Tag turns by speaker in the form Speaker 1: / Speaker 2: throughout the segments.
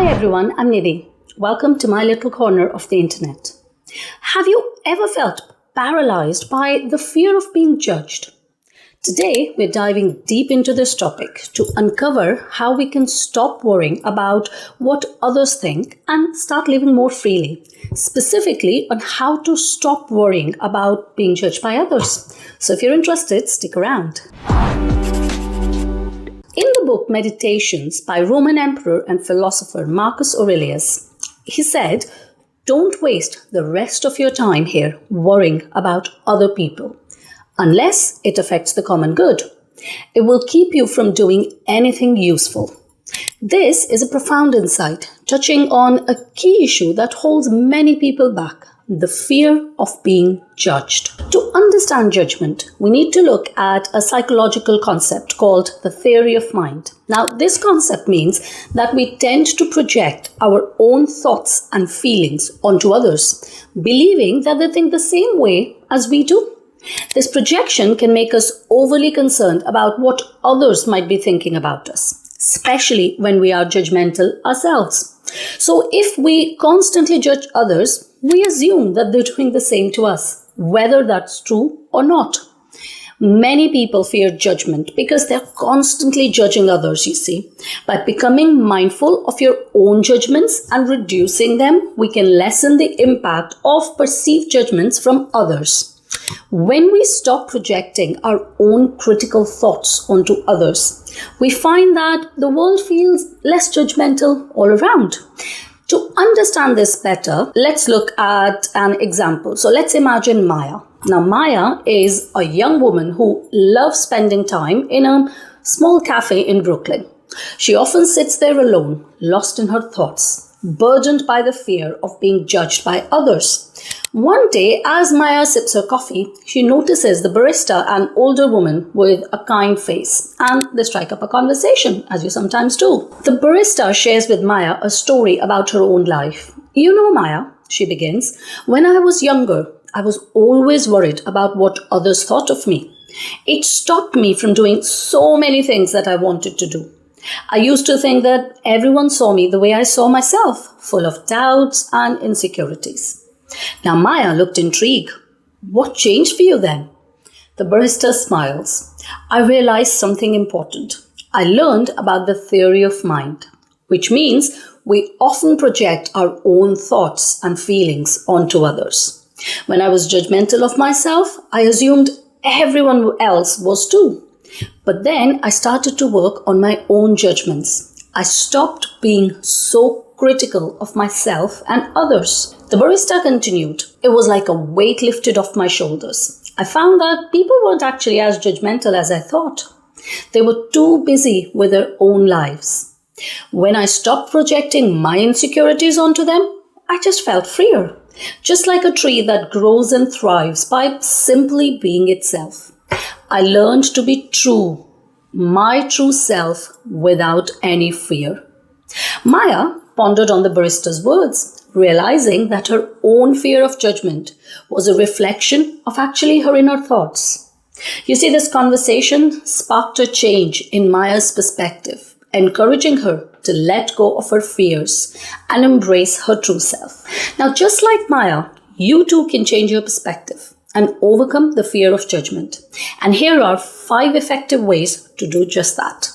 Speaker 1: everyone, I'm Nidhi. Welcome to my little corner of the internet. Have you ever felt paralyzed by the fear of being judged? Today, we're diving deep into this topic to uncover how we can stop worrying about what others think and start living more freely, specifically on how to stop worrying about being judged by others. So if you're interested, stick around. In the book Meditations by Roman emperor and philosopher Marcus Aurelius, he said, "Don't waste the rest of your time here worrying about other people, unless it affects the common good. It will keep you from doing anything useful." This is a profound insight, touching on a key issue that holds many people back: the fear of being judged. To understand judgment, we need to look at a psychological concept called the theory of mind. Now, this concept means that we tend to project our own thoughts and feelings onto others, believing that they think the same way as we do. This projection can make us overly concerned about what others might be thinking about us, especially when we are judgmental ourselves. So if we constantly judge others, we assume that they're doing the same to us, whether that's true or not. Many people fear judgment because they're constantly judging others, you see. By becoming mindful of your own judgments and reducing them, we can lessen the impact of perceived judgments from others. When we stop projecting our own critical thoughts onto others, we find that the world feels less judgmental all around. To understand this better, let's look at an example. So let's imagine Maya. Now, Maya is a young woman who loves spending time in a small cafe in Brooklyn. She often sits there alone, lost in her thoughts, burdened by the fear of being judged by others. One day, as Maya sips her coffee, she notices the barista, an older woman with a kind face, and they strike up a conversation, as you sometimes do. The barista shares with Maya a story about her own life. "You know, Maya," she begins, "when I was younger, I was always worried about what others thought of me. It stopped me from doing so many things that I wanted to do. I used to think that everyone saw me the way I saw myself, full of doubts and insecurities." Now Maya looked intrigued. "What changed for you then?" The barista smiles. "I realized something important. I learned about the theory of mind, which means we often project our own thoughts and feelings onto others. When I was judgmental of myself, I assumed everyone else was too. But then I started to work on my own judgments. I stopped being so critical of myself and others." The barista continued, "It was like a weight lifted off my shoulders. I found that people weren't actually as judgmental as I thought. They were too busy with their own lives. When I stopped projecting my insecurities onto them, I just felt freer, just like a tree that grows and thrives by simply being itself. I learned to be true, my true self, without any fear." Maya pondered on the barista's words, realizing that her own fear of judgment was a reflection of actually her inner thoughts. You see, this conversation sparked a change in Maya's perspective, encouraging her to let go of her fears and embrace her true self. Now, just like Maya, you too can change your perspective and overcome the fear of judgment. And here are 5 effective ways to do just that.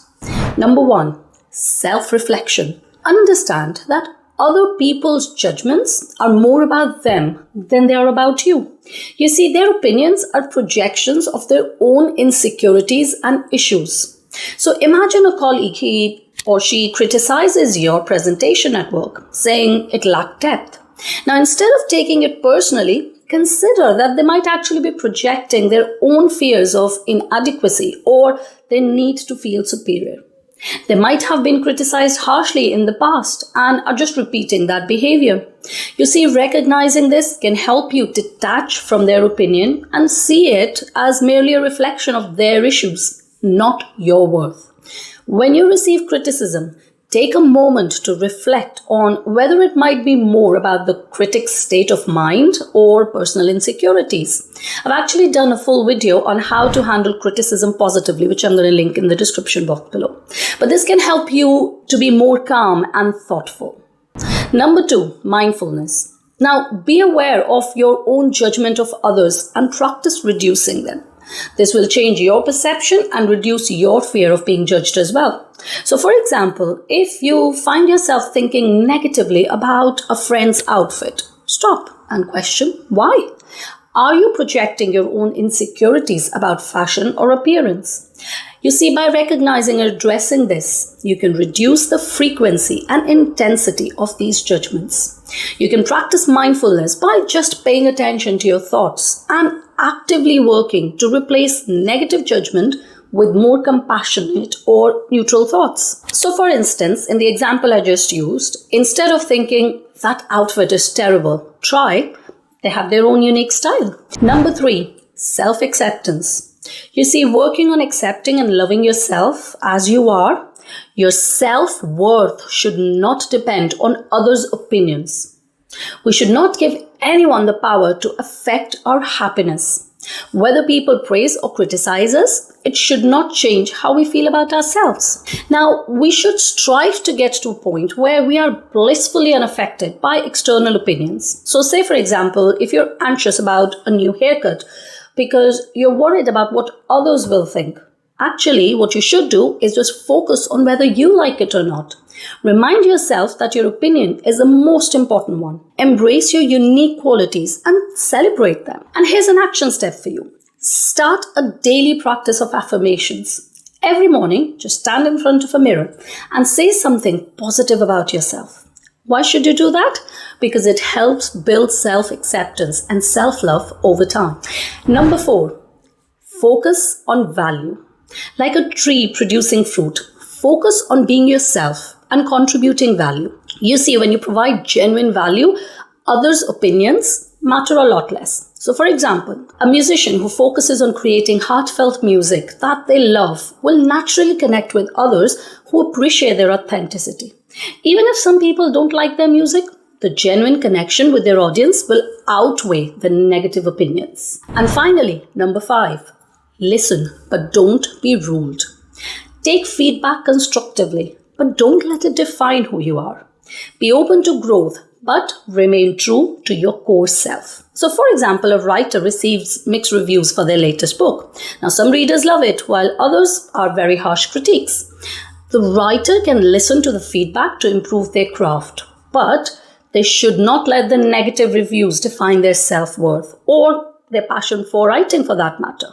Speaker 1: Number 1, self-reflection. Understand that other people's judgments are more about them than they are about you. You see, their opinions are projections of their own insecurities and issues. So imagine a colleague, he or she criticizes your presentation at work, saying it lacked depth. Now, instead of taking it personally, consider that they might actually be projecting their own fears of inadequacy or their need to feel superior. They might have been criticized harshly in the past and are just repeating that behavior. You see, recognizing this can help you detach from their opinion and see it as merely a reflection of their issues, not your worth. When you receive criticism, take a moment to reflect on whether it might be more about the critic's state of mind or personal insecurities. I've actually done a full video on how to handle criticism positively, which I'm going to link in the description box below. But this can help you to be more calm and thoughtful. Number 2, mindfulness. Now, be aware of your own judgment of others and practice reducing them. This will change your perception and reduce your fear of being judged as well. So, for example, if you find yourself thinking negatively about a friend's outfit, stop and question why. Are you projecting your own insecurities about fashion or appearance? You see, by recognizing and addressing this, you can reduce the frequency and intensity of these judgments. You can practice mindfulness by just paying attention to your thoughts and actively working to replace negative judgment with more compassionate or neutral thoughts. So, for instance, in the example I just used, instead of thinking that outfit is terrible, try they have their own unique style. Number 3, self-acceptance. You see, working on accepting and loving yourself as you are, your self-worth should not depend on others' opinions. We should not give anyone the power to affect our happiness. Whether people praise or criticize us, it should not change how we feel about ourselves. Now, we should strive to get to a point where we are blissfully unaffected by external opinions. So say, for example, if you're anxious about a new haircut because you're worried about what others will think, actually, what you should do is just focus on whether you like it or not. Remind yourself that your opinion is the most important one. Embrace your unique qualities and celebrate them. And here's an action step for you. Start a daily practice of affirmations. Every morning, just stand in front of a mirror and say something positive about yourself. Why should you do that? Because it helps build self-acceptance and self-love over time. Number 4, focus on value. Like a tree producing fruit, focus on being yourself and contributing value. You see, when you provide genuine value, others' opinions matter a lot less. So, for example, a musician who focuses on creating heartfelt music that they love will naturally connect with others who appreciate their authenticity. Even if some people don't like their music, the genuine connection with their audience will outweigh the negative opinions. And finally, number 5, listen, but don't be ruled. Take feedback constructively, but don't let it define who you are. Be open to growth, but remain true to your core self. So, for example, a writer receives mixed reviews for their latest book. Now, some readers love it, while others are very harsh critiques. The writer can listen to the feedback to improve their craft, but they should not let the negative reviews define their self-worth or their passion for writing, for that matter.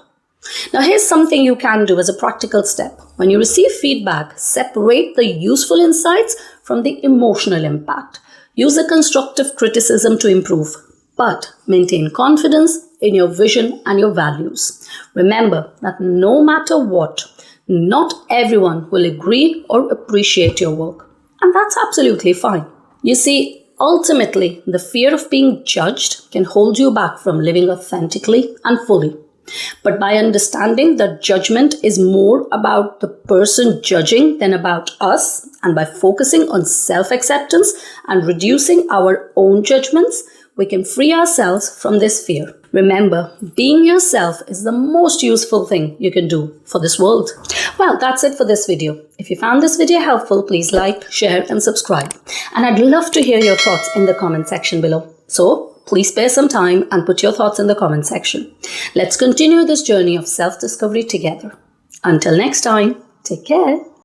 Speaker 1: Now, here's something you can do as a practical step. When you receive feedback, separate the useful insights from the emotional impact. Use a constructive criticism to improve, but maintain confidence in your vision and your values. Remember that no matter what, not everyone will agree or appreciate your work. And that's absolutely fine. You see, ultimately, the fear of being judged can hold you back from living authentically and fully. But by understanding that judgment is more about the person judging than about us, and by focusing on self-acceptance and reducing our own judgments, we can free ourselves from this fear. Remember, being yourself is the most useful thing you can do for this world. Well, that's it for this video. If you found this video helpful, please like, share and subscribe. And I'd love to hear your thoughts in the comment section below. So, please spare some time and put your thoughts in the comment section. Let's continue this journey of self-discovery together. Until next time, take care.